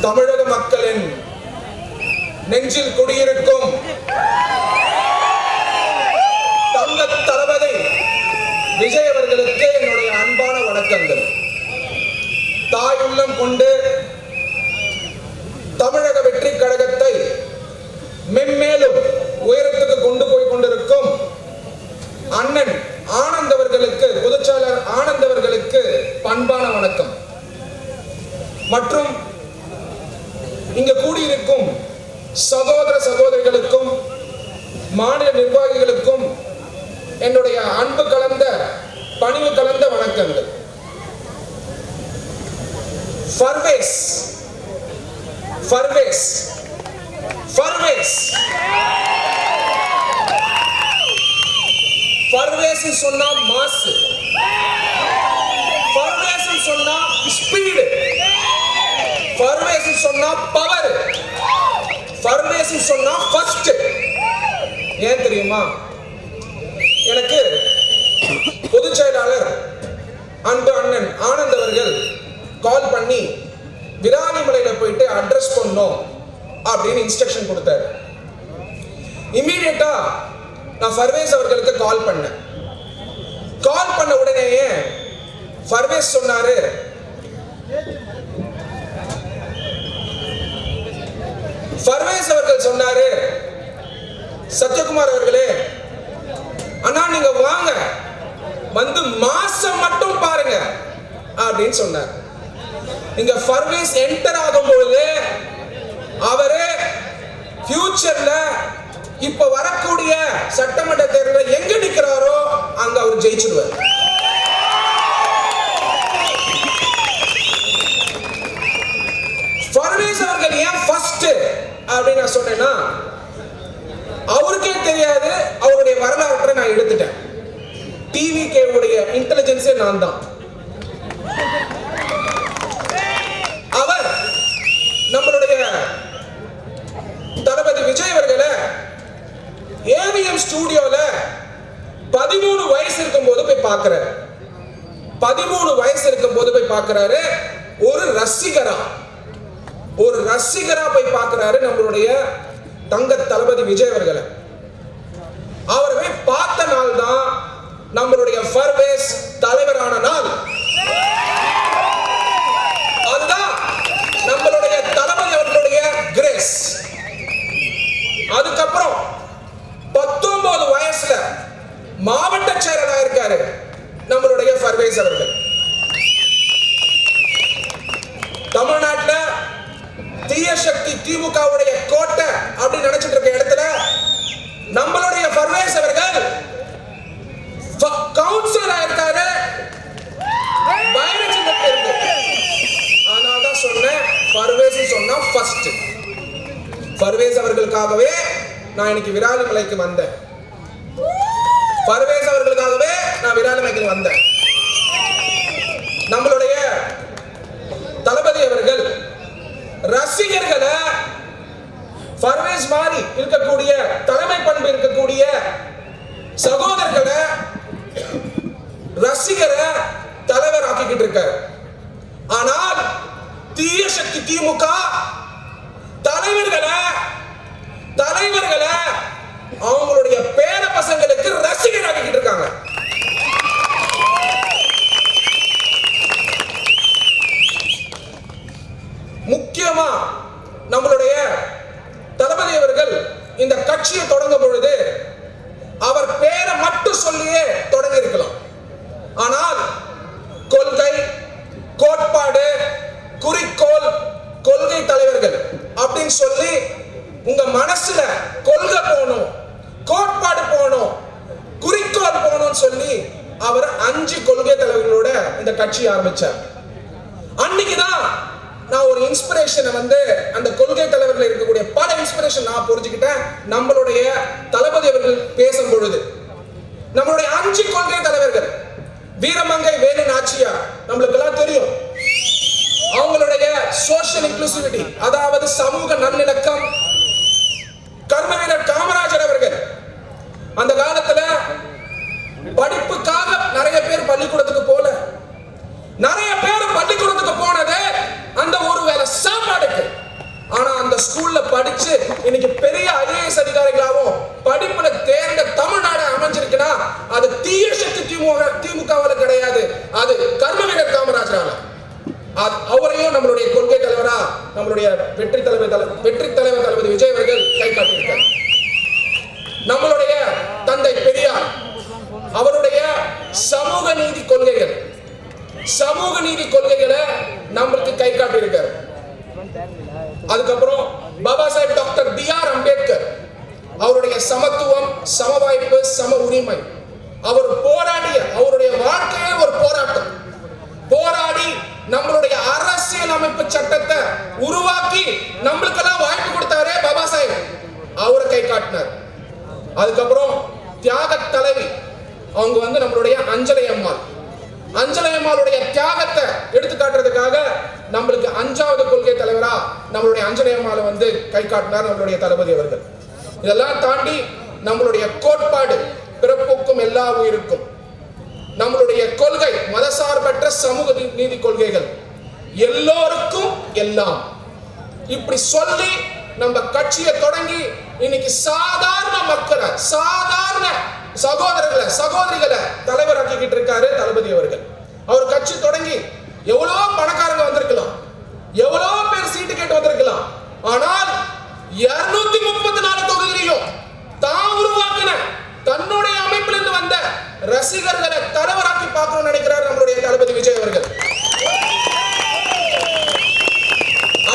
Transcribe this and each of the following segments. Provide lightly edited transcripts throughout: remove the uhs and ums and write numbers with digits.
தமிழக மக்களின் நெஞ்சில் குடியிருக்கும் தங்க தளபதி விஜய் அவர்களுக்கு என்னுடைய அன்பான வணக்கங்கள். தாயுள்ளம் கொண்டு தமிழக வெற்றி கழகத்தை மென்மேலும் உயரத்துக்கு கொண்டு போய் கொண்டிருக்கும் அண்ணன் ஆனந்த் அவர்களுக்கு, பொதுச்செயலாளர் ஆனந்த் அவர்களுக்கு பண்பான வணக்கம். மற்றும் இங்கு கூடியிருக்கும் சகோதர சகோதரிகளுக்கும் மாநில நிர்வாகிகளுக்கும் என்னுடைய அன்பு கலந்த பணிவு கலந்த வணக்கங்கள். ஃபர்வேஸ் ஃபர்வேஸ் ஃபர்வேஸ் ஃபர்வேஸ் சொன்னா மாஸ், ஃபர்வேஸ் சொன்னா ஸ்பீடு, ஃபர்வேஸ் சொன்னா பவர், ஃபர்வேஸ் சொன்னா ஃபர்ஸ்ட். ஏன் தெரியுமா? எனக்கு பொதுச் செயலாளர் அன்பு அண்ணன் ஆனந்த் அவர்கள் கால் பண்ணி விராலிமலையில போயிட்டு அட்ரஸ் பண்ணோம் அப்படின்னு இன்ஸ்ட்ரக்ஷன் கொடுத்தாரு. இமீடியட்டா நான் ஃபர்வேஸ் அவர்களுக்கு கால் பண்ணேன். கால் பண்ண உடனேயே ஃபர்வேஸ் சொன்னாரு, ஃபர்வேஸ் அவர்கள் சொன்னாரு, சத்யகுமார் அவர்களே, அண்ணா நீங்க வாங்க, வந்து மாசம் மட்டும் பாருங்க அப்படின்னு சொன்னார். இங்க ஃபர்வேஸ் என்டர் ஆகும்போது அவரு ஃபியூச்சர்ல இப்ப வரக்கூடிய சட்டமன்ற தேர்தலில் எங்க நிக்கிறாரோ அங்க அவர் ஜெயிச்சிடுவார். ஃபர்வேஸ் அவர்கள் ஏன் ஃபர்ஸ்ட் அப்படின்னு நான் சொன்னேன்னா, அவருக்கே தெரியாது அவருடைய வரலாற்றை நான் எடுத்துட்டேன். டிவிகே உடைய இன்டெலிஜென்ஸே நான் தான். அவர் நம்மளுடைய தளபதி விஜய் அவர்களை ஏவிஎம் ஸ்டுடியோல 13 வயசு இருக்கும் போது போய் பார்க்கிறாரு. 13 வயசு இருக்கும் போது போய் பார்க்கிறாரு. ஒரு ரசிகரா போய் பார்க்கிறாரு நம்மளுடைய தங்க தளபதி விஜய் அவர்களை. அவரை பார்த்த நாள் தான் நம்மளுடைய ஃபர்வேஸ் தலைவரான நாள். அதுதான் நம்மளுடைய தளபதி அவர்களுடைய கிரேஸ். அதுக்கப்புறம் 19 வயசுல மாவட்ட செயலாளர் இருக்காரு நம்மளுடைய ஃபர்வேஸ் அவர்கள். தமிழ்நாட்டுல தீய சக்தி திமுகவுடைய கோட்டை அப்படி நினைச்சிட்டு இருக்க இடத்துல நம்மளுடைய ஃபர்வேஸ் அவர்கள் கவுன்சிலர் இருக்காரு. அதனால்தான் சொன்னேன், ஃபர்வேஸ் சொன்னா ஃபர்ஸ்ட். ஃபர்வேஸ் அவர்களுக்காகவே நான் இன்னைக்கு விராலிமலைக்கு வந்தேன். ஃபர்வேஸ் அவர்களுக்காகவே நான் விராலிமலைக்கு வந்தேன். நம்மளுடைய தளபதி அவர்கள் ரசிகர்களை ஃபர்வேஸ் மாதிரி இருக்கக்கூடிய தலைமை பண்பு இருக்கக்கூடிய சகோதரர்களை ரசிகரை தலைவர் ஆக்கிக்கிட்டு இருக்காரு. ஆனால் தீய சக்தி திமுக தலைவர்களை அவங்களுடைய பேர பசங்களுக்கு ரசிகர் ஆக்கிக்கிட்டு இருக்காங்க. முக்கியமா நம்மளுடைய தளபதி அவர்கள் இந்த கட்சியை தொடங்கும் பொழுது அவர் பேரை மட்டும் சொல்லியே தொடங்கி இருக்கலாம். ஆனால் கொள்கை, கோட்பாடு, குறிக்கோள், கொள்கை தலைவர்கள் அப்படின்னு சொல்லி உங்க மனசுல கொள்கை போகணும், கோட்பாடு போகணும், குறிக்கோள் போகணும்னு சொல்லி அவர் 5 கொள்கை தலைவர்களோட இந்த கட்சி ஆரம்பிச்சார். அன்னைக்குதான் நான் ஒரு இன்ஸ்பிரேஷனை அந்த கொள்கை தலைவர்கள் இருக்கக்கூடிய பல இன்ஸ்பிரேஷன் நான் புரிஞ்சுக்கிட்டேன். நம்மளுடைய தளபதி அவர்கள் பேசும் பொழுது நம்மளுடைய 5 கொள்கை தலைவர்கள், வீரமங்கை வேலு நாச்சியார் நம்மளுக்கு எல்லாம் தெரியும். அவங்களுடைய சோஷியல் இன்க்ளூசிவிட்டி, அதாவது சமூக நல்லிணக்கம். கர்ம வீரர் காமராஜர் அவர்கள் அந்த காலத்துல படிப்புக்காக நிறைய பேர் பள்ளிக்கூடத்துக்கு போல, நிறைய பேர் பள்ளிக்கூடத்துக்கு போனது அந்த ஒரு வேளை சாப்பாடுக்கு. படிச்சு இன்னைக்கு பெரிய ஐஏஎஸ் அதிகாரிகளாகவும் படிப்புல தேர்ந்த தமிழ்நாடு அமைஞ்சிருக்குன்னா அது தீய சக்தி திமுகவால கிடையாது, அது கர்மவீரர் காமராஜரால. அவரையும் நம்மளுடைய கொள்கை தலைவரா நம்மளுடைய வெற்றி தலைவர் தளபதி விஜய் அவர்கள் கை காட்டியிருக்கார். நம்மளுடைய தந்தை பெரியார் அவருடைய சமூக நீதி கொள்கைகளை நம்மளுக்கு கை காட்டியிருக்கார். அதுக்கப்புறம் பாபா சாஹேப் டாக்டர் பி.ஆர். அம்பேத்கர் அவருடைய சமத்துவம், சமவாய்ப்பு, சம உரிமை, அவர் போராடிய அவருடைய வாழ்க்கையே ஒரு போராட்டம். போராடி நம்மளுடைய அரசியல் அமைப்பு சட்டத்தை உருவாக்கி நம்மளுக்கெல்லாம் வாய்ப்பு கொடுத்தாரே பாபா சாஹேப், அவரை கை காட்டினார். அதுக்கப்புறம் தியாக தலைவி அவங்க நம்மளுடைய அஞ்சலை அம்மாளுடைய தியாகத்தை எடுத்து காட்டுறதுக்காக நம்மளுக்கு 5வது கொள்கை தலைவரா நம்மளுடைய அஞ்சலை அம்மாளை கை காட்டினார் நம்மளுடைய தளபதி அவர்கள். இதெல்லாம் தாண்டி நம்மளுடைய கோட்பாடு பிறப்புக்கும் எல்லா உயிருக்கும், நம்மளுடைய கொள்கை மதசார்பற்ற சமூக நீதி கொள்கைகள், எல்லோருக்கும் எல்லாம், இப்படி சொல்லி நம்ம கட்சியை தொடங்கி இன்னைக்கு சாதாரண மக்களை, சாதாரண சகோதரிகளை தலைவராக்கிட்டு இருக்காரு தளபதி அவர்கள். அவர் கட்சி தொடங்கி எவ்வளவு பணக்காரங்க வந்திருக்கலாம், எவ்வளவு பேர் சீட்டு கேட்டு வந்திருக்கலாம், ஆனால் 234 தொகுதியிலையும் தான் உருவாக்கின தன்னுடைய அமைப்பிலிருந்து வந்த ரசிகர்களை தலைவராக்கி பார்க்கணும்னு நினைக்கிறார் நம்மளுடைய தளபதி விஜய் அவர்கள்.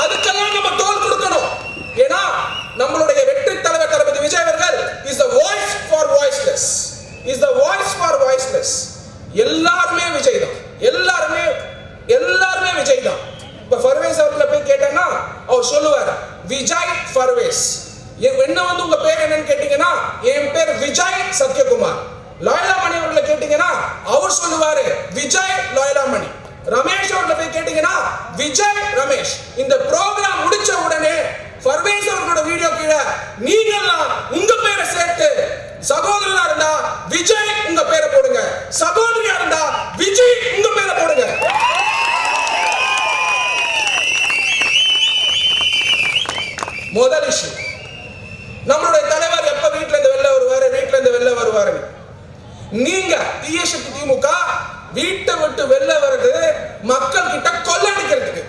அதுக்கெல்லாம் நம்ம தோல் கொடுக்கணும். ஏன்னா நம்மளுடைய வெற்றி தலைவர் தளபதி விஜய் அவர்கள் is the voice for voiceless, is the voice for voiceless. எல்லாருமே விஜய் தான், எல்லாருமே விஜய் தான். இப்ப பர்வேஸ் அவர்களை போய் கேட்டேன்னா அவர் சொல்லுவார் விஜய் பர்வேஸ். என்ன உங்க பேர் என்னன்னு கேட்டீங்கன்னா என் பேர் விஜய் சத்யகுமார். லாயலாமணி அவர்களை கேட்டீங்கன்னா அவர் சொல்லுவாரு விஜய் லாயலாமணி. ரமேஷ் அவர்களை போய் கேட்டீங்கன்னா விஜய் ரமேஷ். இந்த ப்ரோக்ராம் முடிச்ச உடனே பர்வேஸ் அவர்களோட வீடியோ கீழே நீங்கெல்லாம் உங்க பேரை சேர்த்து சகோதரனா இருந்தா விஜய் உங்க பேரை போடுங்க, சகோதரியா இருந்தா விஜய் உங்க பேரை போடுங்க. முதல் விஷயம், நம்மளுடைய தலைவர் எப்ப வீட்டுல இருந்து வெளில வருவாரு. நீங்க தீய சக்தி திமுக வீட்டை விட்டு வெளில வருது மக்கள் கிட்ட கொள்ளடிக்கிறதுக்கு.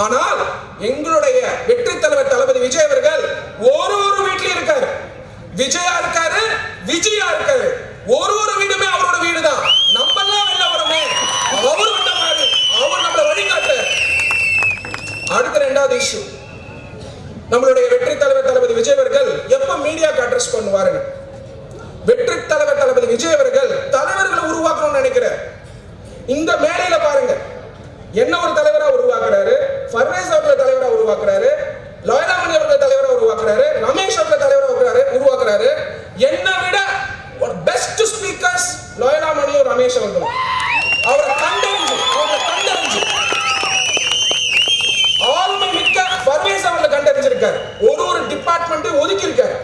ஆனால் எங்களுடைய வெற்றி தலைவர் தளபதி விஜய் அவர்கள் ஒரு வீட்லயும் இருக்காரு, விஜயா இருக்காரு. ஒரு வீடுமே அவரோட வீடுதான். நம்ம எல்லாம் வெளில வரமே, அவர் வந்த மாதிரி அவர் நம்மளை வழிகாட்டு. அடுத்த 2வது இஷ்யூ, நம்மளுடைய வெற்றி தலைவர் தளபதி விஜய் அவர்கள் எப்ப மீடியாக்கு அட்ரஸ் பண்ணுவாருங்க. வெற்றி தலைவர் தளபதி விஜய் அவர்கள் தலைவர்களை உருவாக்கணும்னு நினைக்கிறார். இந்த மேடையில பாருங்க, என்ன ஒரு தலைவரா உருவாக்குறாரு, பர்வேஸ் அவர்களை தலைவரா உருவாக்குறாரு, லாயலாமணி அவர்களை தலைவரா உருவாக்குறாரு, ரமேஷ் அவர்களை தலைவரா உருவாக்குறாரு. என்ன விட ஒரு பெஸ்ட் ஸ்பீக்கர்ஸ் லாயலாமணியும் ரமேஷ் அவர்களும். அவரை கண்டறிஞ்சு ஆளுமை மிக்க பர்வேஸ் அவர்களை கண்டறிஞ்சிருக்காரு. ஒரு டிபார்ட்மெண்ட் ஒதுக்கி இருக்காரு.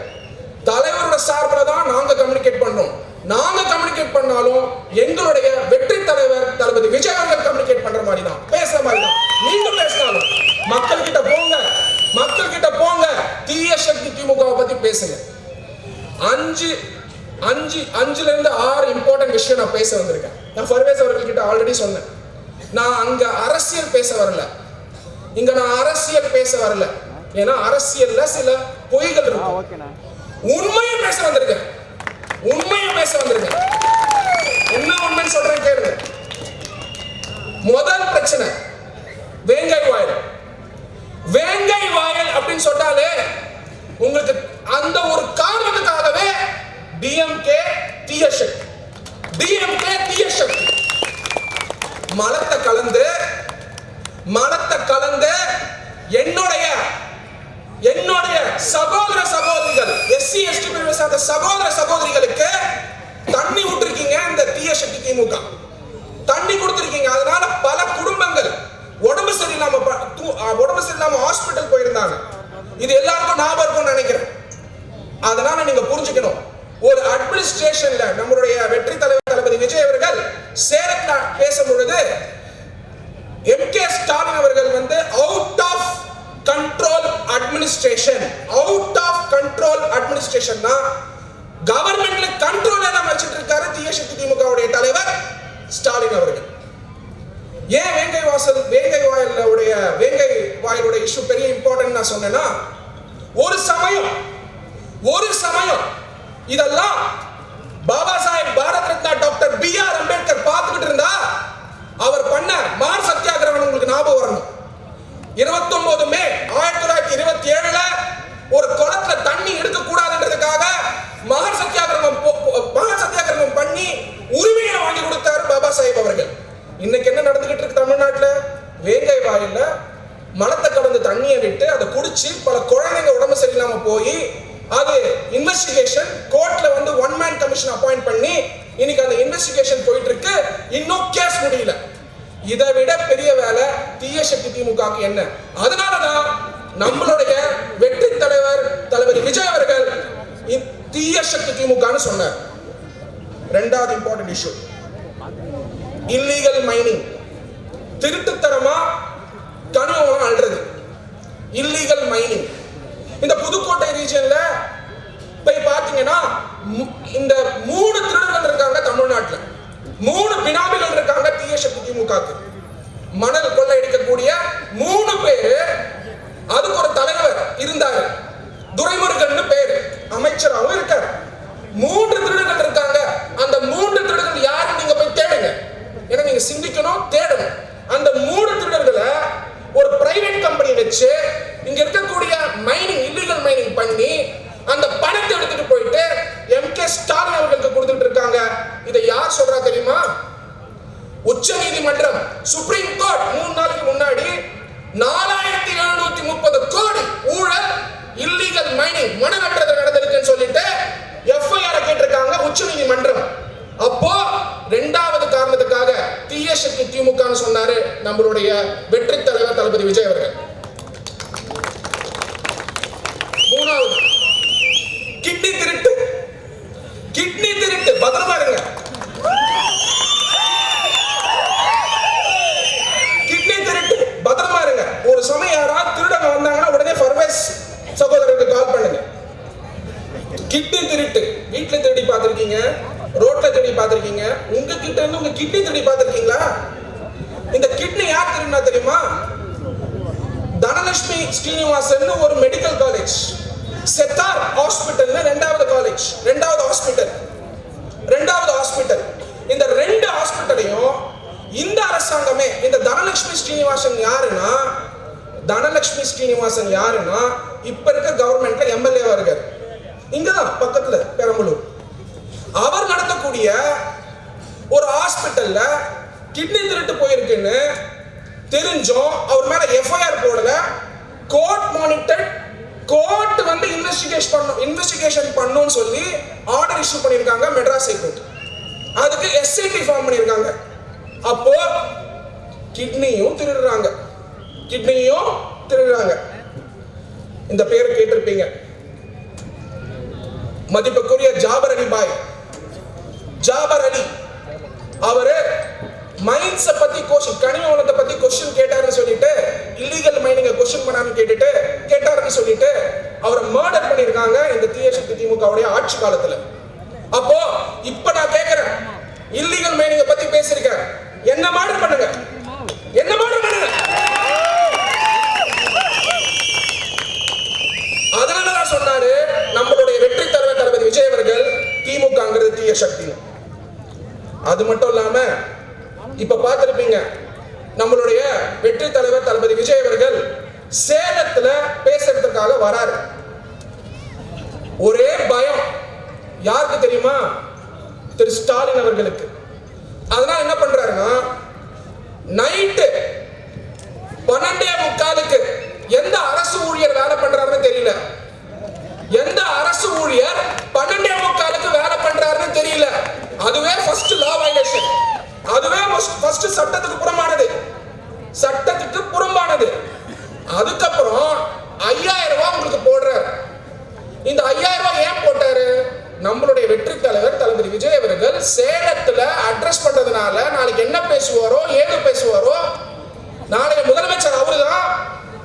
தலைவரோட சார்பில் தான் நாங்க கம்யூனிகேட் பண்றோம். நாங்க கம்யூனிகேட் பண்ணாலும் எங்களுடைய வெற்றி தலைவர் தளபதி விஜய் அவர்கள் கம்யூனிகேட் பண்ற மாதிரி தான், பேசுற மாதிரி தான். நீங்க பேசினாலும் மக்கள் கிட்ட போங்க, தீய சக்தி திமுகவை பத்தி பேசுங்க. 5 இருந்து 6 இம்பார்ட்டன்ட் விஷயம் நான் பேச வந்திருக்கேன். நான் பர்வேஸ் அவர்கள் கிட்ட ஆல்ரெடி சொன்னேன், நான் அங்க அரசியல் பேச வரல, ஏன்னா அரசியல்ல சில பொய்கள் இருக்கு. உண்மையை பேச வந்திருக்கேன். என்ன உண்மைன்னு சொல்றேன் கேளுங்க. முதல் பிரச்சனை வேங்கை வாயல் அப்படின்னு சொன்னாலே உங்களுக்கு அந்த ஒரு காரணத்துக்காகவே டிஎம்கே தீய சக்தி மலத்தை கலந்து என்னுடைய சகோதரிகள் எஸ்சி எஸ்டி பிரிவை சார்ந்த சகோதரிகளுக்கு தண்ணி விட்டுருக்கீங்க. இந்த தீய சக்தி திமுக தண்ணி கொடுத்திருக்கீங்க. அதனால பல குடும்பங்கள் உடம்பு சரியில்லாம ஹாஸ்பிட்டல் போயிருந்தாங்க. இது எல்லாருக்கும் ஞாபகம் இருக்கும்னு நினைக்கிறேன். அதனால நீங்க புரிஞ்சுக்கணும், ஒரு அட்மினிஸ்ட்ரேஷன்ல நம்மளுடைய வெற்றி தலைவர் தளபதி விஜய் அவர்கள் சேலத்துல பேசும் பொழுது எம்.கே. ஸ்டாலின் அவர்கள் out of control administration, out of control அட்மினிஸ்ட்ரேஷன்னா கவர்மெண்ட்ல கண்ட்ரோல் எல்லாம் வச்சிட்டு இருக்காரு தீய சக்தி திமுகவுடைய தலைவர் ஸ்டாலின் அவர்கள். ஏன் வேங்கை வாயிலுடைய இஷ்யூ பெரிய இம்பார்ட்டன்ட் நான் சொன்னேன்னா, ஒரு சமயம் இதெல்லாம் பாபா சாஹேப் பாரத் ரத்னா டாக்டர் B.R. அம்பேத்கர் பார்த்துக்கிட்டு இருந்தா அவர் பண்ண மார் சத்தியாகிரகம் உங்களுக்கு ஞாபகம் வரணும். 29 மே 1927 ஒரு குளத்துல தண்ணி எடுக்க கூடாதுன்றதுக்காக மகா சத்தியாகிரகம் பண்ணி உரிமையை வாங்கி கொடுத்தாரு பாபா சாஹேப் அவர்கள். இன்னைக்கு என்ன நடந்துகிட்டு இருக்கு தமிழ்நாட்டுல? வேங்கை வாயில மலத்தை கடந்து தண்ணியை விட்டு அதை குடிச்சு பல குழந்தைங்க உடம்பு சரியில்லாம போய் அது இன்வெஸ்டிகேஷன் கோர்ட்ல வந்து 1 man கமிஷன் அப்பாயிண்ட் பண்ணி இன்னைக்கு அந்த இன்வெஸ்டிகேஷன் போயிட்டு இருக்கு. இன்னும் கேஸ் முடியல. இதை விட பெரிய வேலை தீய சக்தி திமுகவுக்கு என்ன? அதனாலதான் நம்மளுடைய வெற்றி தலைவர் தளபதி விஜய் அவர்கள் தீய சக்தி திமுகன்னு சொன்னார். ரெண்டாவது இம்பார்ட்டன்ட் இஷ்யூ இல்லீகல் மைனிங், திருட்டுத்தனமா கனிமம் அள்ளுறது, இல்லீகல் மைனிங். இந்த புதுக்கோட்டை ரீஜன்ல போய் பாத்தீங்கன்னா இந்த 3 திருடர்கள் இருக்காங்க தமிழ்நாட்டுல. 3 பினாமிகள் இருக்காங்க தீய சக்தி திமுகவுக்கு. மணல் கொள்ளையடிக்கக்கூடிய 3 பேரு, அதுக்கு ஒரு தலைவர் இருந்தாரு, துரைமுருகன் பேரு, அமைச்சராகவும் இருக்காரு. 3 திருடர்கள் இருக்காங்க. அந்த 3 திருடர்கள் யாரு நீங்க போய் தேடுங்க. ஏன்னா நீங்க சிந்திக்கணும், தேடணும். அந்த 3 திருடர்களை ஒரு பிரைவேட் கம்பெனி வச்சு இங்க இருக்கக்கூடிய மைனிங், இல்லீகல் மைனிங் பண்ணி அந்த பணத்தை எடுத்துட்டு போயிட்டு MK ஸ்டாலின் அவர்களுக்கு கொடுத்துட்டு இருக்காங்க. இதை யார் சொல்றா தெரியுமா? உச்ச நீதிமன்றம், சுப்ரீம் கோர்ட் 3 நாளுக்கு முன்னாடி 4730 கோடி ஊழல் இல்லீகல் மைனிங் மணல் அட்டுறது நடந்திருக்குன்னு சொல்லிட்டு FIR கேட்டிருக்காங்க உச்ச நீதிமன்றம். அப்போ இரண்டாவது காரணத்துக்காக தீய சக்தி திமுகன்னு சொன்னாரு நம்மளுடைய வெற்றி தலைவர் தளபதி விஜய் அவர்கள். மூணாவது கிட்னி திருட்டு. பத்திரமா இருங்க. கிட்னி திருட்டு பத்திரமா இருங்க. ஒரு சமயம் யாராவது திருடங்க வந்தாங்கன்னா உடனே ஃபர்வேஸ் சகோதரருக்கு கால் பண்ணுங்க. கிட்னி திருட்டு வீட்டுல திருடி பார்த்திருக்கீங்க, ரோட்ல திருடி பார்த்திருக்கீங்க, உங்க கிட்ட இருந்து உங்க கிட்னி திருடி பார்த்திருக்கீங்களா? இந்த கிட்னி யார் திருடினா தெரியுமா? தனலட்சுமி ஸ்ரீனிவாசன் ஒரு மெடிக்கல் காலேஜ், செத்தார் ஹாஸ்பிட்டல் ரெண்டாவது ஹாஸ்பிட்டல். இந்த 2 ஹாஸ்பிட்டலையும் இந்த அரசாங்கமே, இந்த தனலட்சுமி ஸ்ரீனிவாசன் யாருன்னா இப்ப இருக்க கவர்மெண்ட்ல MLA-வா இருக்காரு. இங்கதான் பக்கத்துல பெரம்பலூர். அவர் நடத்தக்கூடிய ஒரு ஹாஸ்பிட்டல்ல கிட்னி திருட்டு போயிருக்குன்னு தெரிஞ்சும் அவர் மேல FIR போடல. கோர்ட் மானிட்டர், கோர்ட் வந்து இன்வெஸ்டிகேஷன் பண்ணுன்னு சொல்லி ஆர்டர் இஷ்யூ பண்ணிருக்காங்க மெட்ராஸ் ஹைகோர்ட். அதுக்கு SIT ஃபார்ம் பண்ணிருக்காங்க. அப்போ கிட்னியும் திருடுறாங்க. இந்த பேர் கேட்டிருப்பீங்க. மதிப்புக்குரிய ஜாபர் அலி அவரு மைன்ஸ் பத்தி கனிம வளத்தை பத்தி கொஸ்டின் கேட்டாருன்னு சொல்லிட்டு, இல்லீகல் மைனிங்க கொஸ்டின் கேட்டாருன்னு சொல்லிட்டு அவரை மர்டர் பண்ணிருக்காங்க இந்த தீய சக்தி திமுகவுடைய ஆட்சி காலத்துல. அப்போ இப்ப நான் கேட்கிறேன், இல்லீகல் மைனிங்க பத்தி பேசிருக்கேன், என்ன மர்டர் பண்ணுங்க. அதனாலதான் சொன்னாரு நம்மளுடைய வெற்றி தலைவர் தளபதி விஜய் அவர்கள் திமுகங்கிறது தீய சக்தி. அது மட்டும் இல்லாம இப்ப பார்த்திருப்பீங்க, நம்மளுடைய வெற்றி தலைவர் தளபதி விஜய் அவர்கள் சேலத்துல பேசுறதுக்காக வராரு. ஒரே பயம் யாருக்கு தெரியுமா? திரு ஸ்டாலின் அவர்களுக்கு. அதனால என்ன பண்றாருன்னா, நைட்டு 12:45 எந்த அரசு ஊழியர் வேலை பண்றாருன்னு தெரியல. எந்த அரசு ஊழியர் 12:45 வேலை பண்றாருன்னு தெரியல. அதுவே ஃபர்ஸ்ட் லா வயலேஷன். அதுவே ஃபர்ஸ்ட் சட்டத்துக்கு புறம்பானது. அதுக்கப்புறம் 5000 ரூபாய் உங்களுக்கு போடுறாரு. இந்த 5000 ரூபாய் ஏன் போட்டாரு? நம்மளுடைய வெற்றி தலைவர் தளபதி விஜய் அவர்கள் சேலத்துல அட்ரஸ் பண்றதுனால நாளைக்கு என்ன பேசுவாரோ, ஏது பேசுவாரோ, நாளைக்கு முதலமைச்சர் அவருதான்,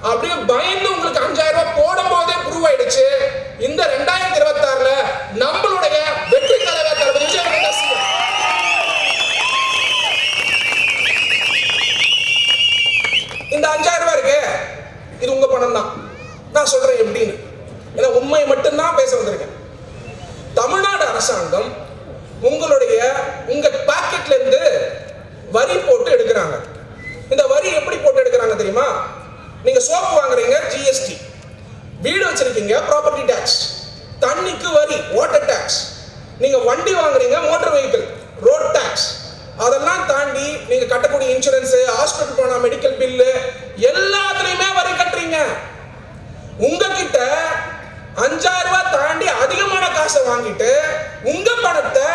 அப்படியே பயந்து உங்களுக்கு 5000 ரூபாய் போடும் ப்ரூவ் ஆயிடுச்சு. இந்த 2026ல நம்மளுடைய வெற்றி தலைவர் தளபதி விஜய் அவர்கள் இந்த 5000 ரூபாய் இருக்கு, இது உங்க பணம் தான். நான் சொல்றேன் எப்படின்னு, ஏன்னா உண்மையை மட்டும்தான் பேச வந்திருக்கேன். தமிழ்நாடு அரசாங்கம் உங்க பாக்கெட்ல இருந்து வரி போட்டு எடுக்கிறாங்க. இந்த வரி எப்படி போட்டு எடுக்கிறாங்க தெரியுமா? நீங்க சோப்பு வாங்குறீங்க, ஜிஎஸ்டி, வீடு வச்சிருக்கீங்க, ப்ராப்பர்ட்டி டாக்ஸ், தண்ணிக்கு வரி, வாட்டர் டாக்ஸ், நீங்க வண்டி வாங்குறீங்க, மோட்டார் வெஹிக்கிள், ரோட் டாக்ஸ், அதெல்லாம் தாண்டி நீங்க கட்டக்கூடிய இன்சூரன்ஸ், ஹாஸ்பிட்டல் போனா மெடிக்கல் பில்லு, எல்லாத்துலயுமே வரி கட்டுறீங்க. உங்ககிட்ட 5000 ரூபாய் தாண்டி அதிகமான காசை வாங்கிட்டு உங்க பணத்தை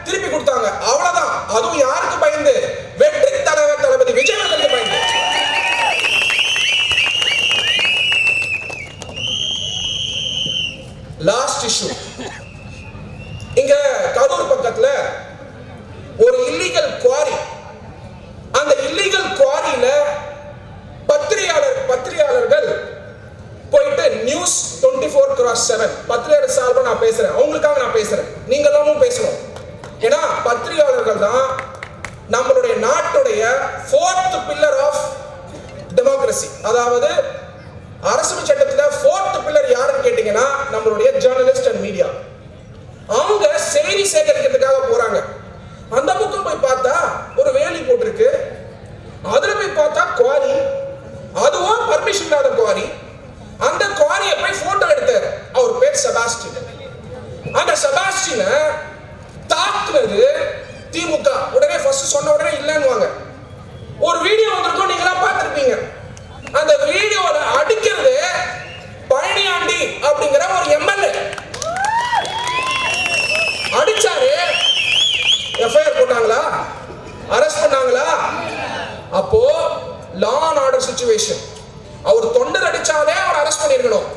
திருப்பி கொடுத்தாங்க. அவ்வளவுதான். அதுவும் யாருக்கு பயந்து? வெற்றி தலைவர் தளபதி விஜய் அவர்களுக்கு பயந்து. லாஸ்ட் இஷ்யூ, இங்க கரூர் பக்கத்துல ஒரு இல்லீகல் குவாரி, அந்த இல்லீகல் குவாரியில பத்திரிகையாளர்கள் போயிட்டு நியூஸ் 24x7 பத்திரிகையாளர் சார்பா நான் பேசுறேன், அவங்களுக்காக நான் பேசுறேன், நீங்க எல்லாமும் பேசணும். ஏன்னா பத்திரிகையாளர்கள் தான் நம்மளுடைய நாட்டுடைய 4th பில்லர் ஆஃப் டெமோக்ரஸி. அதாவது அரசியல் சட்டத்துல 4th பில்லர் யாருன்னு கேட்டீங்கன்னா நம்மளுடைய ஜேர்னலிஸ்ட் அண்ட் மீடியா. அவங்க செய்தி சேகரிக்கிறதுக்காக போறாங்க. அந்த பக்கம் போய் பார்த்தா ஒரு வேலி போட்டிருக்கு, அதுல போய் பார்த்தா குவாரி, அதுவும் பர்மிஷன் இல்லாத குவாரி. அந்த குவாரியை போய் போட்டோ எடுத்தாரு. அவர் பேர் செபாஸ்டின். அந்த செபாஸ்டினை தாக்குனது திமுக. உடனே ஃபர்ஸ்ட் சொன்ன உடனே இல்லைன்னுவாங்க. ஒரு வீடியோ வந்திருக்கும், நீங்களா பார்த்திருப்பீங்க. அந்த வீடியோல அடிக்கிறது பழனியாண்டி அப்படிங்கிற ஒரு எம்எல்ஏ அடிச்சாரு. எஃப்ஐஆர் போட்டாங்களா? அரெஸ்ட் பண்ணாங்களா? அப்போ லா அண்ட் ஆர்டர் சிச்சுவேஷன். அவர் தொண்டர் அடிச்சாலே அவர் அரெஸ்ட் பண்ணிருக்கணும்.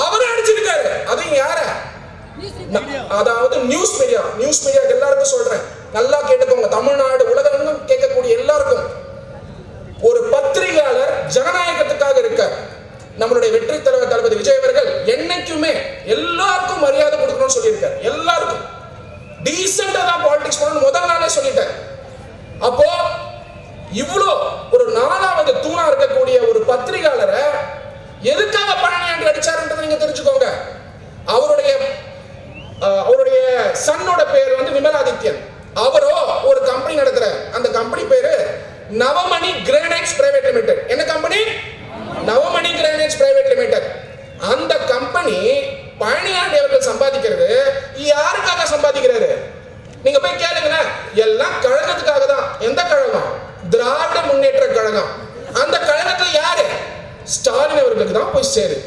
அவர் அடிச்சிருக்காரு. அதுவும் யார? அதாவது நியூஸ் மீடியா. நியூஸ் மீடியா எல்லாருக்கும் சொல்றேன், நல்லா கேட்டுக்கோங்க. தமிழ்நாடு உலகம் கேட்கக்கூடிய எல்லாருக்கும், ஒரு பத்திரிகையாளர் ஜனநாயகத்துக்காக இருக்க நம்மளுடைய வெற்றி தலைவர் தளபதி விஜய் அவர்கள் என்னைக்குமே எல்லாருக்கும் மரியாதை கொடுக்கணும்னு சொல்லியிருக்காரு. எல்லாருக்கும் டீசெண்டா தான் பாலிடிக்ஸ் பண்ணணும் முதல் நாளே சொல்லிட்டார். அப்போ இவ்வளோ ஒரு 4வது தூணா இருக்கக்கூடிய ஒரு பத்திரிகையாளரை எதுக்காக பழனியாண்டி அடிச்சாருன்றதை நீங்க தெரிஞ்சுக்கோங்க. அவருடைய சன்னோட பேர் வந்து விமலாதித்யன். அவரோ ஒரு கம்பெனி நடத்துற, அந்த கம்பெனி பேரு நவமணி கிரானைட்ஸ் பிரைவேட் லிமிடெட். என்ன கம்பெனி? நவமணி கிரானைட்ஸ் பிரைவேட் லிமிடெட். அந்த கம்பெனி பழனியாண்டி அவர்கள் சம்பாதிக்கிறது யாருக்காக சம்பாதிக்கிறாரு? நீங்க போய் கேளுங்க. எல்லாம் கழகத்துக்காக தான். எந்த கழகம்? திராவிட முன்னேற்ற கழகம். அந்த கழகத்துல யாரு? ஸ்டாலின் அவர்களுக்கு தான் போய் சேரு.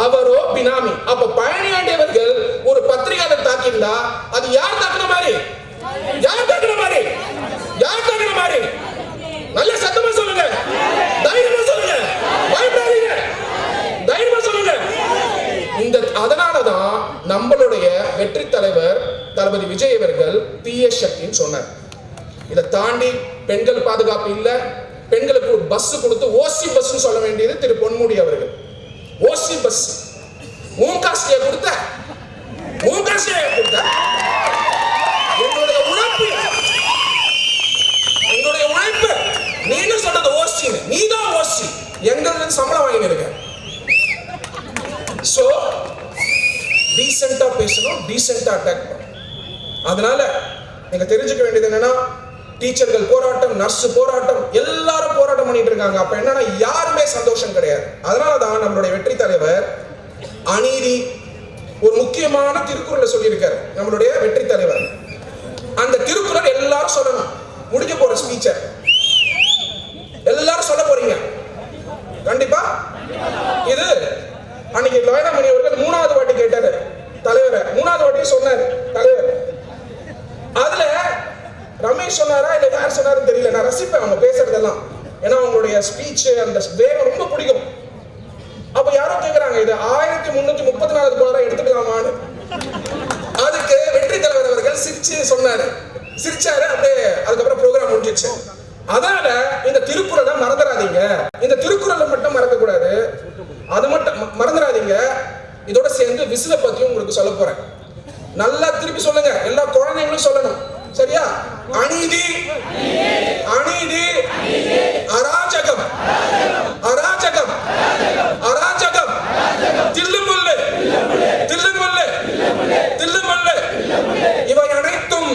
அவரோ பினாமி. அப்ப பழனியாண்டி அவர்கள் ஒரு பத்திரிகையாளர் தாக்கியிருந்தா அது யார் தாக்குன மாதிரி? யார் தாக்குன மாதிரி? யார் தாக்குன மாதிரி? நல்ல சத்தமா சொல்லுங்க, தைரியமா சொல்லுங்க, பயப்படாதீங்க, தைரியமா சொல்லுங்க. அதனாலதான் நம்மளுடைய வெற்றி தலைவர் தளபதி விஜய் அவர்கள் தீய சக்தின்னு சொன்னார். இதை தாண்டி பெண்கள் பாதுகாப்பு இல்ல, பெண்களுக்கு ஒரு பஸ் கொடுத்து ஓசி பஸ் சொல்ல வேண்டியது திரு பொன்முடி அவர்கள். ஓசி பஸ் மூங்காஸ்டியை கொடுத்த எங்களுடைய உழைப்பு நீங்க சொல்றது ஓசி, நீதான் ஓசி, எங்களுக்கு சம்பளம் வாங்கி இருக்க. சோ டீசென்ட்டா பேசணும், டீசென்ட்டா அட்டாக் பண்ணணும். அதனால நீங்க தெரிஞ்சுக்க வேண்டியது என்னன்னா, டீச்சர்கள் போராட்டம், நர்ஸ் போராட்டம், எல்லாரும் போராட்டம் பண்ணிட்டு இருக்காங்க. அப்ப என்னன்னா யாருமே சந்தோஷம் கிடையாது. அதனாலதான் நம்மளுடைய வெற்றி தலைவர் அநீதி ஒரு முக்கியமான திருக்குறளை சொல்லியிருக்காரு. நம்மளுடைய வெற்றி தலைவர் அந்த திருக்குறள் எல்லாரும் சொல்லணும். முடிக்க போற ஸ்பீச்ச எல்லாரும் சொல்ல போறீங்க கண்டிப்பா. இது அன்னைக்கு லோயனாமணி அவர்கள் 3வது வாட்டி கேட்டாரு தலைவரை, 3வது வாட்டி சொன்னாரு தலைவர். அதுல ரமேஷ் சொன்னாரா இல்ல யார் சொன்னாருன்னு தெரியல. நான் ரசிப்பேன் அவங்க பேசுறதெல்லாம், ஏன்னா அவங்களுடைய ஸ்பீச் அந்த வேகம் ரொம்ப பிடிக்கும். அப்ப யாரோ கேக்குறாங்க, இது 1334 கோளரா எடுத்துக்கலாமான்னு. அதுக்கு வெற்றி தலைவர் அவர்கள் சிரிச்சாரு. அப்படியே அதுக்கப்புறம் ப்ரோக்ராம் முடிஞ்சிச்சு. அதனால இந்த திருக்குறளை மறந்துடாதீங்க. இந்த திருக்குறளை மட்டும் மறக்க கூடாது. அது மட்டும் மறந்துடாதீங்க. இதோட சேர்ந்து விசில பத்தியும் உங்களுக்கு சொல்ல போறேன். நல்லா திருப்பி சொல்லுங்க, எல்லா குழந்தைங்களும் சொல்லணும், சரியா? அநீதி, அநீதி, அராஜகம், அராஜகம், அராஜகம், தில்லுமுல்லு, தில்லுமுல்லு, தில்லுமுல்லு, இவை அனைத்தும்,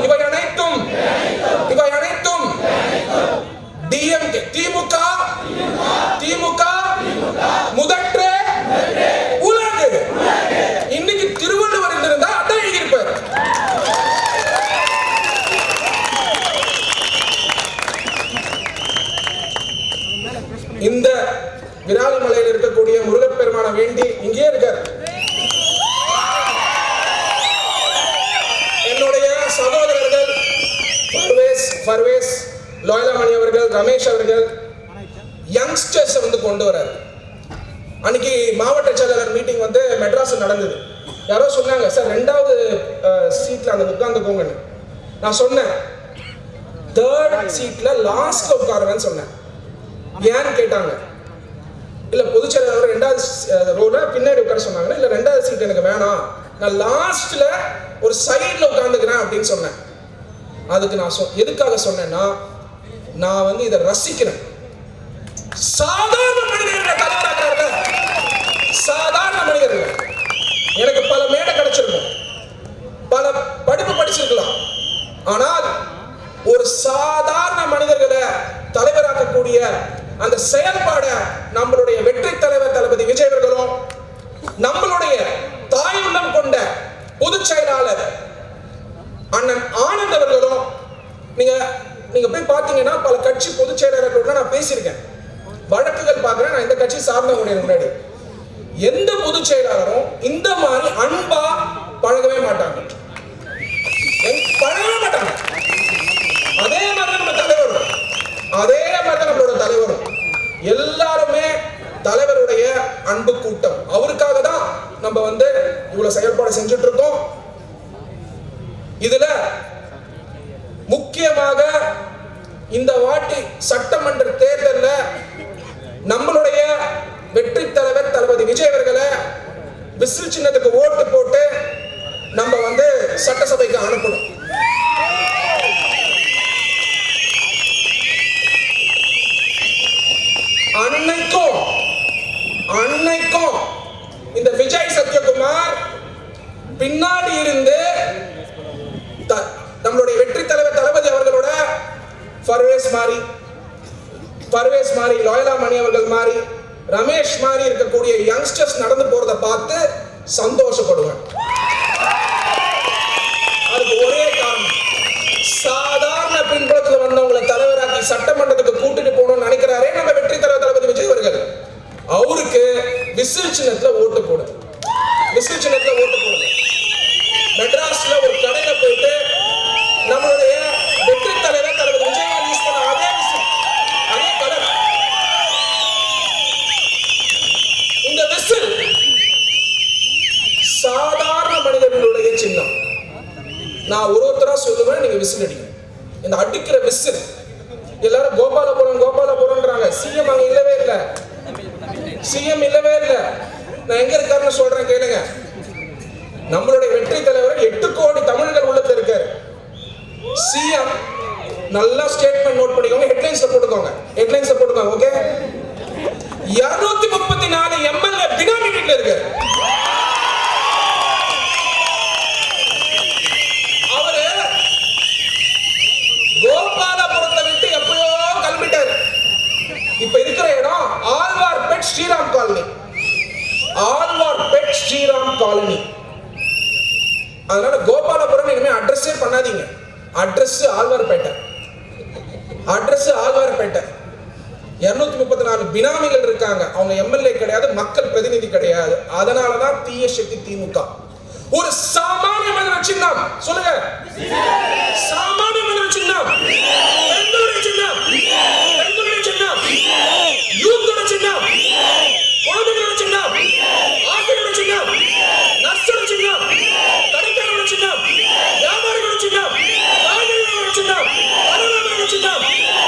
இவை அனைத்தும், இவை அனைத்தும் டிஎம்கே, திமுக, திமுக முதற்றே உலகு. இன்னைக்கு திருவள்ளுவர் இருந்தா அதான் எழுதியிருப்பார். இந்த விராலிமலையில் இருக்கக்கூடிய முருகப்பெருமான வேண்டி இங்கே இருக்கார். என்னுடைய சகோதரர்கள் பர்வேஸ், லோயலாமணி அவர்கள், ரமேஷ் அவர்கள் யங்ஸ்டர்ஸ் வந்து கொண்டு வராரு. அன்னைக்கு மாவட்ட செயலாளர் மீட்டிங் வந்து மெட்ராஸ் நடந்தது. யாரோ சொன்னாங்க, சார் 2வது சீட்ல அங்க உட்கார்ந்துக்கோங்கன்னு. நான் சொன்னேன் 3rd சீட்ல லாஸ்ட்ல உட்காருங்கன்னு சொன்னேன். ஏன்னு கேட்டாங்க. இல்ல பொதுச் செயலாளர் 2வது ரோல பின்னாடி உட்கார சொன்னாங்க. இல்ல 2வது சீட் எனக்கு வேணாம், நான் லாஸ்ட்ல ஒரு சைட்ல உட்கார்ந்துக்கிறேன் அப்படின்னு சொன்னேன். அதுக்கு நான் எதுக்காக சொன்னேன்னா, நான் வந்து இதை ரசிக்கிறேன். சாதாரண மனிதர்கள் தலைவராக, சாதாரண மனிதர்கள். எனக்கு பல மேடை கிடைச்சிருக்கும், பல படிப்பு படிச்சிருக்கலாம். ஆனால் ஒரு சாதாரண மனிதர்களை தலைவராக்கக்கூடிய அந்த செயல்பாட நம்மளுடைய வெற்றி தலைவர் தளபதி விஜய் அவர்களும், நம்மளுடைய தாயுள்ளம் கொண்ட பொதுச் செயலாளர் அண்ணன் ஆனந்த் அவர்களும், நீங்க போய் பாத்தீங்கன்னா பல கட்சி பொதுச் செயலாளர்களோட நான் பேசியிருக்கேன், வழக்குகள் பார்க்கிறேன். நான் இந்த கட்சி சார்ந்தவங்க முன்னாடி எந்த பொதுச் செயலாளரும் இந்த மாதிரி அன்பா பழகவே மாட்டாங்க, பழகவே மாட்டாங்க. அதே மாதிரி நம்ம தலைவரும், அதே மாதிரி நம்மளோட தலைவரும் எல்லாருமே தலைவருடைய அன்பு கூட்டம். அவருக்காக தான் நம்ம வந்து இவ்வளவு செயல்பாடு செஞ்சுட்டு இருக்கோம். இதுல முக்கியமாக இந்த வாட்டி சட்டமன்ற தேர்தலில் நம்மளுடைய வெற்றி தலைவர் தளபதி விஜய் அவர்களை விசில் சின்னத்துக்கு ஓட்டு போட்டு நம்ம வந்து சட்டசபைக்கு அனுப்பணும். அன்னைக்கும் இந்த விஜய் சத்யகுமார் பின்னாடி இருந்து நம்மளுடைய வெற்றி தலைவர் தளபதி அவர்களோட பர்வேஸ் மாதிரி, லோயலாமணி அவர்கள் மாதிரி, ரமேஷ் மாதிரி இருக்கக்கூடிய யங்ஸ்டர்ஸ் நடந்து போறத பார்த்து சந்தோஷப்படுவேன். அதுக்கு ஒரே காரணம், சாதாரண பின்புலத்தில் வந்தவங்களை தலைவராக்கி சட்டமன்றத்துக்கு கூட்டிட்டு போகணும்னு நினைக்கிறாரே நம்ம வெற்றி தலைவர் தளபதி விஜய் அவர்கள். அவருக்கு விசில் சின்னத்துல ஓட்டு போடுங்க, விசில் சின்னத்துல ஓட்டு போடுங்க. மெட்ராஸ்ல ஒரு கடையில போயிட்டு நம்மளுடைய வெற்றி தலைவர் தளபதி விஜய் யூஸ் பண்ண அதே விசில், அதே கலர், இந்த விசில் சாதாரண மனிதர்களுடைய சின்னம். நான் ஒருத்தரா சொல்லுவேன், நீங்க விசில் அடிக்கணும். இந்த அடிக்கிற விசில் எல்லாரும் கோபாலபுரம்ன்றாங்க. சிஎம் அங்க இல்லவே இல்லை, சிஎம் இல்லவே இல்லை. நான் எங்க இருக்காருன்னு சொல்றேன் கேளுங்க. நம்மளுடைய வெற்றி தலைவர் 8 கோடி தமிழர்கள் உள்ளத்துல இருக்காரு. சிஎம் நல்லா ஸ்டேட்மெண்ட் நோட் பண்ணிக்கோங்க, ஹெட்லைன்ஸ்ல போட்டுக்கோங்க, ஹெட்லைன்ஸ்ல போட்டுக்கோங்க. ஓகே, 234 எம்எல்ஏ பினாமி வீட்ல இருக்காரு. அவரு கோபாலபுரத்தை விட்டு எப்பயோ கிளம்பிட்டாரு. இப்ப இருக்கிற இடம் ஆழ்வார்பேட் ஸ்ரீராம் காலனி, ஆழ்வார்பேட் ஸ்ரீராம் காலனி. அதனால கோபாலபுரம் இனிமே அட்ரஸே பண்ணாதீங்க. Address Alwarpet, address Alwarpet. 234 பினாமிகள் இருக்காங்க. அவங்க எம்எல்ஏ கிடையாது, மக்கள் பிரதிநிதி கிடையாது. அதனாலதான் தீய சக்தி திமுக. ஒரு சாமானிய மனிதன் சின்னம் சொல்லுங்க, சாமானிய மனிதன் சின்னம், பெண்களுடைய சின்னம், பெண்களுடைய சின்னம், யூத்தோட சின்னம், குழந்தைகளோட சின்னம், ஆசிரியரோட சின்னம், நர்ஸோட சின்னம், கடைக்காரோட சின்னம், வியாபாரிகளோட சின்னம், காய்கறிகளோட சின்னம், பலவர்களோட சின்னம்,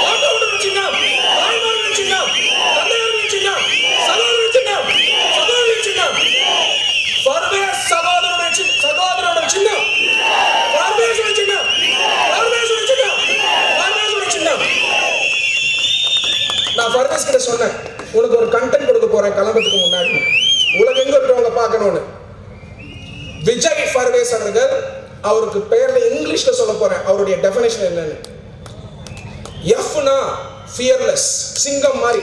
ஆட்டோவோட சின்னம், தாய்மார்களோட சின்னம், தந்தையர்களோட சின்னம், சகோதரர்கள் சின்னம், சகோதரிகள் சின்னம், சொன்னேன், உனக்கு ஒரு கண்டென்ட் கொடுக்க போறேன் கிளம்புறதுக்கு முன்னாடி, உலகெங்க இருக்கிறவங்க பார்க்கணும்னு. விஜய் பர்வேஸ் அவர்கள், அவருக்கு பெயர்ல இங்கிலீஷ்ல சொல்ல போறேன் அவருடைய டெஃபினேஷன் என்னன்னு. எஃப்னா ஃபியர்லெஸ், சிங்கம் மாதிரி.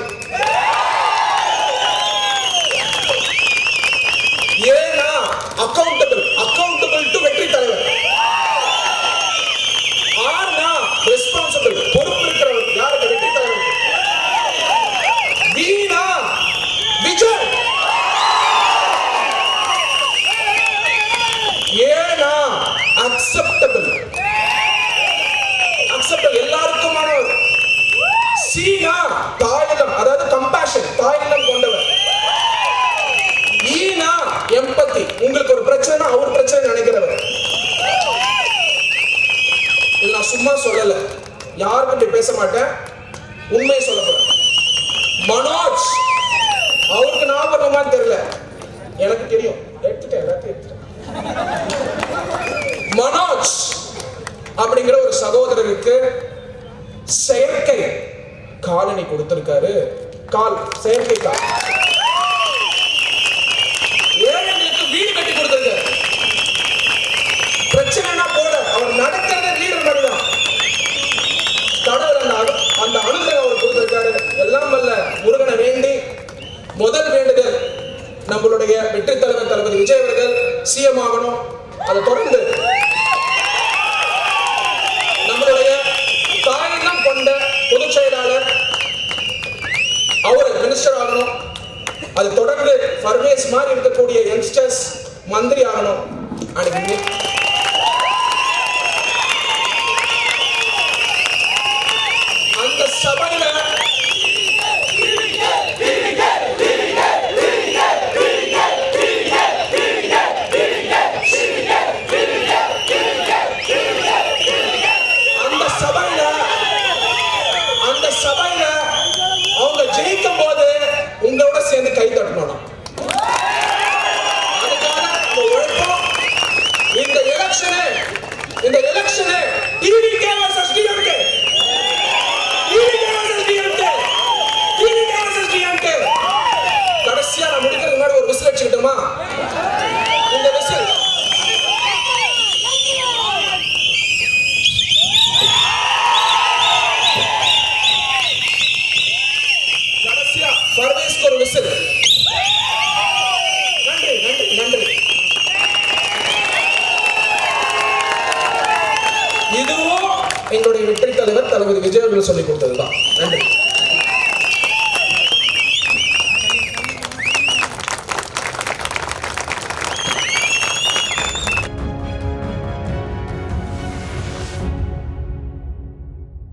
ஏனா அக்கவுண்டபிள், அக்கவுண்டபிள் டு வெற்றி தலைவர். ஆர்னா ரெஸ்பான்சிபிள், பொறுப்பு இருக்கிறவர். யாருக்கு? வெற்றி தலைவர். வீணா விஜய். ஏனா அக்செப்டபிள், அக்செப்டபிள் எல்லாருக்குமானவர். சீனா தாயிலம், அதாவது கம்பேஷன், தாயிலம் கொண்டவர். ஈனா எம்பத்தி, உங்களுக்கு ஒரு பிரச்சனை அவர் பிரச்சனை நினைக்கிறவர். நான் சும்மா சொல்லல, யாருக்கிட்ட பேச மாட்டேன், உண்மையை சொல்ல போறேன். மனோஜ், அவருக்கு ஞாபகமான்னு தெரியல, எனக்கு தெரியும், எடுத்துட்டேன், எல்லாத்தையும் எடுத்துட்டேன். மனோஜ் அப்படிங்கிற ஒரு சகோதரருக்கு செயற்கை காலனி கொடுத்திருக்காரு. கால், செயற்கை கால். ஏழைகளுக்கு வீடு கட்டி கொடுத்திருக்காரு. பிரச்சனைனா போல அவர் நடக்கிறத லீடர் மாதிரிதான். கடவுள் அந்த அனுகிரகம் அவர் கொடுத்திருக்காரு. எல்லாம் வல்ல முருகனை வேண்டி முதல் வேண்டுதல், நம்மளுடைய வெற்றி தலைவர் தளபதி விஜய் அவர்கள் சிஎம் ஆகணும். அதை தொடர்ந்து நம்மளுடைய தாயினம் கொண்ட பொதுச் செயலாளர் அவர் மினிஸ்டர் ஆகணும். அது தொடர்ந்து பர்வேஸ் மாதிரி இருக்கக்கூடிய யங்ஸ்டர்ஸ் மந்திரி ஆகணும். அன்னைக்கு அந்த சபையில அவங்க ஜெயிக்கும் போது உங்களோட சேர்ந்து கை தட்டணும். அதுக்காக உழைப்போம். இந்த எலெக்ஷனே TVK vs DMK, TVK vs DMK, TVK vs DMK. கடைசியா நான் முடிக்கிறதுக்கு முன்னாடி ஒரு விசில் அடிச்சுக்கிட்டோமா? இந்த விசில் பர்வேஸ்க்கு ஒரு விசில். நன்றி நன்றி நன்றி. இதுவும் எங்களுடைய வெற்றி தலைவர் தளபதி விஜய் அவர்கள் சொல்லிக் கொடுத்ததுதான். நன்றி.